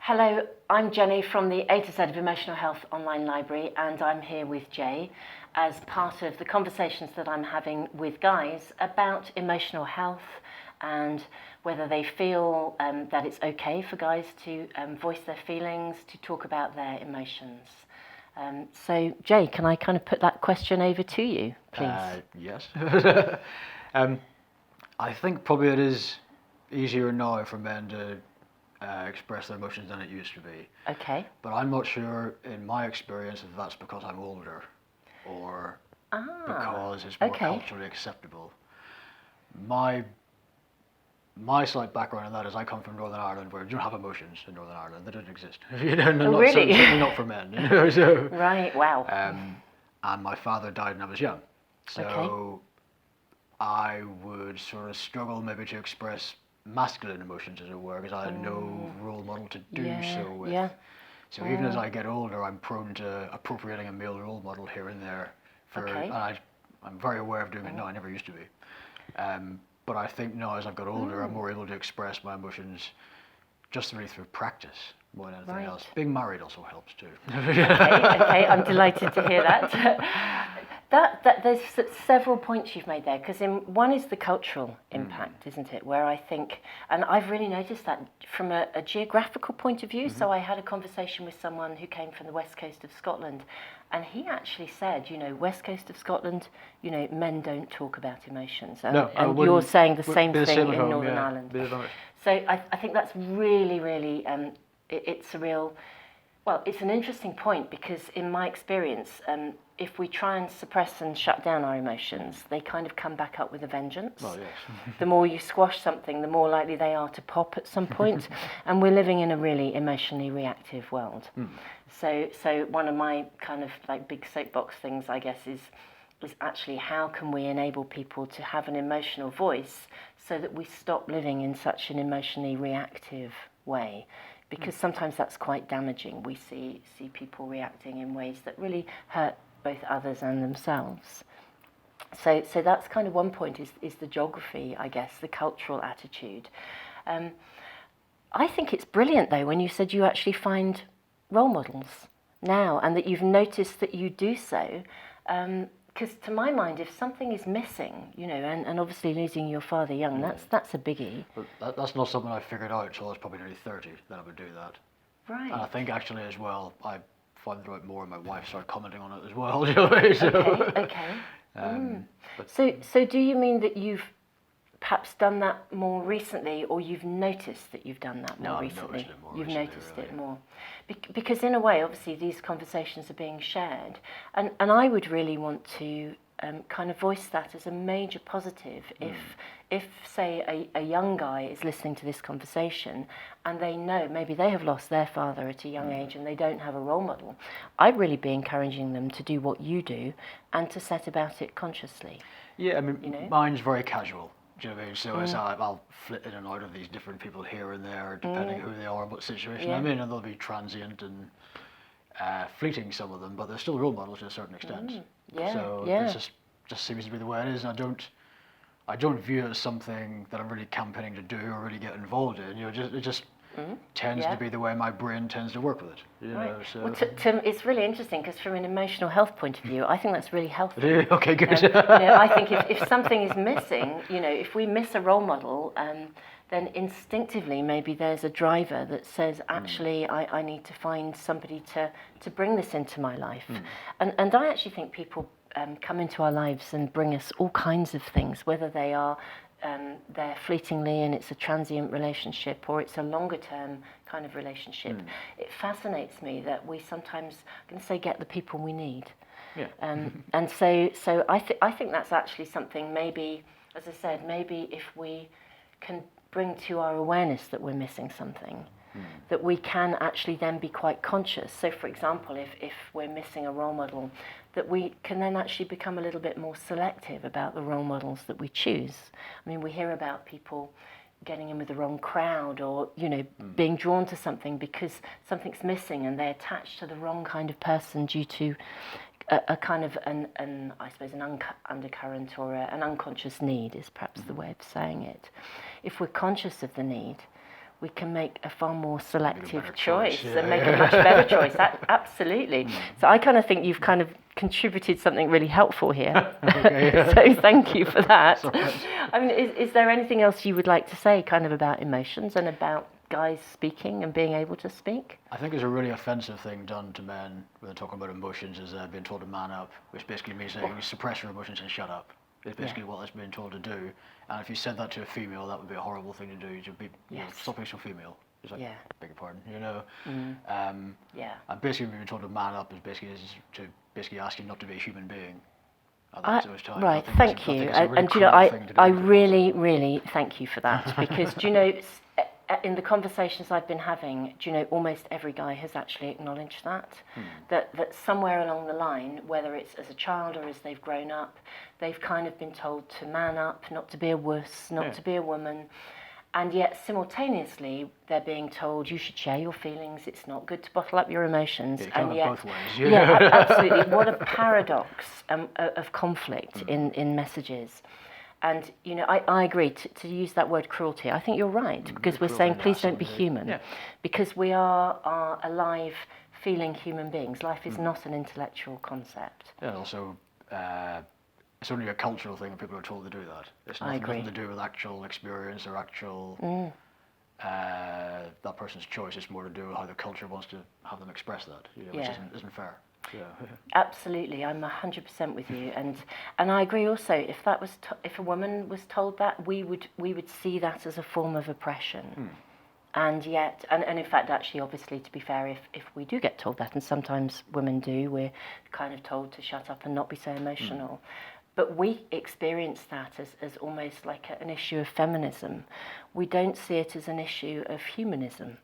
Hello, I'm Jenny from the A to Z of Emotional Health online library, and I'm here with Jay as part of the conversations that I'm having with guys about emotional health and whether they feel that it's okay for guys to voice their feelings, to talk about their emotions. So, Jay, can I kind of put that question over to you, please? Yes. I think probably it is easier now for men to express their emotions than it used to be. Okay. But I'm not sure, in my experience, if that's because I'm older or because it's more culturally acceptable. My slight background in that is I come from Northern Ireland, where you don't have emotions in Northern Ireland. They don't exist. Really? Certainly not for men. So, right. Wow. and my father died when I was young, so I would sort of struggle maybe to express masculine emotions, as it were, because I had no role model to do so with. Yeah. So even as I get older, I'm prone to appropriating a male role model here and there. And I'm very aware of doing it now. I never used to be. But I think now, as I've got older, I'm more able to express my emotions just really through practice more than anything else. Being married also helps too. Okay, I'm delighted to hear that. There's several points you've made there, because one is the cultural impact, isn't it? Where I think, and I've really noticed that from a geographical point of view. So I had a conversation with someone who came from the west coast of Scotland, and he actually said, west coast of Scotland, men don't talk about emotions. And you're saying the same thing in Northern Ireland. So I think that's really, really, it's a real, it's an interesting point, because in my experience, if we try and suppress and shut down our emotions, they kind of come back up with a vengeance. Well, yes. The more you squash something, the more likely they are to pop at some point. And we're living in a really emotionally reactive world. So one of my kind of like big soapbox things, I guess, is actually how can we enable people to have an emotional voice so that we stop living in such an emotionally reactive way? Because sometimes that's quite damaging. We see people reacting in ways that really hurt both others and themselves. So that's kind of one point, is the geography, I guess, the cultural attitude. I think it's brilliant, though, when you said you actually find role models now, and that you've noticed that you do so. Because to my mind, if something is missing, and obviously losing your father young, that's a biggie. But that's not something I figured out until I was probably nearly 30, that I would do that. Right. And I think actually as well, I found it out more, and my wife started commenting on it as well. Okay. So do you mean that you've perhaps done that more recently, or you've noticed that you've done that more recently? You've noticed it more. Because in a way, obviously, these conversations are being shared. And I would really want to kind of voice that as a major positive. If say, a young guy is listening to this conversation and they know maybe they have lost their father at a young age and they don't have a role model, I'd really be encouraging them to do what you do and to set about it consciously. Yeah, I mean, mine's very casual. Do you know what I mean? So it's I'll flit in and out of these different people here and there, depending who they are and what situation I'm in, and they'll be transient and fleeting, some of them, but they're still role models to a certain extent. This just seems to be the way it is, and I don't view it as something that I'm really campaigning to do or really get involved in. It just tends to be the way my brain tends to work with it. Right. Well, it's really interesting, because from an emotional health point of view, I think that's really healthy. Okay, good. I think if something is missing, if we miss a role model, then instinctively maybe there's a driver that says, actually, I need to find somebody to bring this into my life. And I actually think people come into our lives and bring us all kinds of things, whether they are there fleetingly and it's a transient relationship, or it's a longer term kind of relationship. It fascinates me that we sometimes, I'm going to say, get the people we need. Yeah. And so I think that's actually something, maybe, as I said, maybe if we can bring to our awareness that we're missing something, that we can actually then be quite conscious. So, for example, if we're missing a role model, that we can then actually become a little bit more selective about the role models that we choose. I mean, we hear about people getting in with the wrong crowd, or being drawn to something because something's missing, and they attach to the wrong kind of person due to a kind of an undercurrent, or an unconscious need is perhaps the way of saying it. If we're conscious of the need, we can make a far more selective better choice choice, and make a much better choice. Absolutely. So I kind of think you've kind of contributed something really helpful here. So thank you for that. I mean, is there anything else you would like to say kind of about emotions and about guys speaking and being able to speak? I think it's a really offensive thing done to men when they're talking about emotions, is being told to man up, which basically means saying suppress your emotions and shut up. It's basically what it's being told to do. And if you said that to a female, that would be a horrible thing to do. You'd be, you know, stop being so female. It's like, beg your pardon, you know. And basically being told to man up is basically ask you not to be a human being. Right, thank you. And do you know, I really thank you for that, because do you know, in the conversations I've been having, do you know, almost every guy has actually acknowledged that, that somewhere along the line, whether it's as a child or as they've grown up, they've kind of been told to man up, not to be a wuss, not to be a woman. And yet, simultaneously, they're being told you should share your feelings. It's not good to bottle up your emotions. Yeah, and yet, both ways. Absolutely. What a paradox of conflict in messages. And you know, I agree to use that word cruelty. I think you're right, because we're saying please don't be human, because we are alive, feeling human beings. Life is not an intellectual concept. Yeah. Also. It's only a cultural thing when people are told to do that. It's nothing to do with actual experience or actual that person's choice. It's more to do with how the culture wants to have them express that, you know, which isn't fair. Yeah. Absolutely, I'm 100% with you, and I agree also. If that was if a woman was told that, we would see that as a form of oppression. And yet, and in fact, actually, obviously, to be fair, if we do get told that, and sometimes women do, we're kind of told to shut up and not be so emotional. But we experience that as almost like an issue of feminism. We don't see it as an issue of humanism.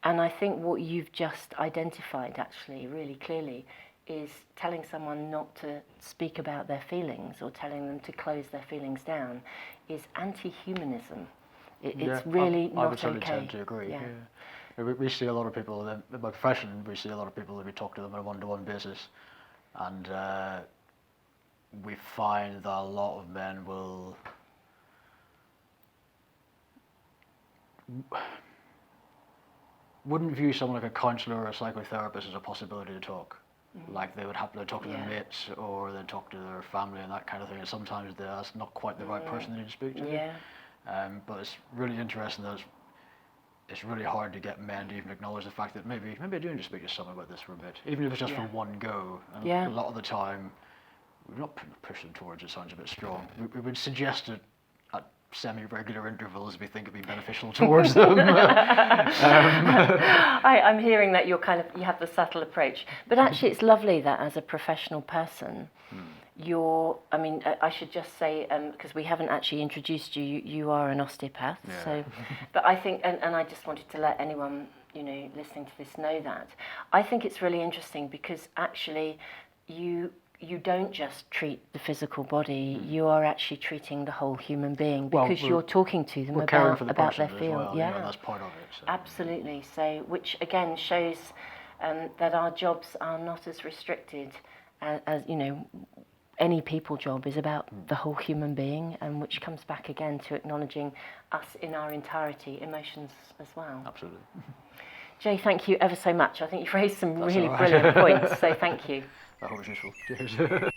And I think what you've just identified actually really clearly is telling someone not to speak about their feelings or telling them to close their feelings down is anti-humanism. It's really not okay. I would certainly tend to agree. Yeah. We see a lot of people, in my profession, we see a lot of people that we talk to them on a one-to-one basis, and we find that a lot of men wouldn't view someone like a counsellor or a psychotherapist as a possibility to talk. Like they would happily talk to their mates, or they'd talk to their family and that kind of thing, and sometimes that's not quite the right person they need to speak to. But it's really interesting that it's really hard to get men to even acknowledge the fact that maybe I do need to speak to someone about this for a bit, even if it's just for one go. And a lot of the time, we're not pushing towards it, sounds a bit strong. We would suggest it at semi-regular intervals we think would be beneficial towards them. I'm hearing that you have the subtle approach, but actually it's lovely that as a professional person, I should just say, because we haven't actually introduced you, you are an osteopath. So, but I think, and I just wanted to let anyone, you know, listening to this know that. I think it's really interesting because actually you don't just treat the physical body, you are actually treating the whole human being, because you're talking to them about their feel. That's part of it. So. Absolutely. So, which again shows that our jobs are not as restricted as you know, any people job is about the whole human being, and which comes back again to acknowledging us in our entirety, emotions as well. Absolutely. Jay, thank you ever so much. I think you've raised some really brilliant points, so thank you. I hope it's useful. Cheers.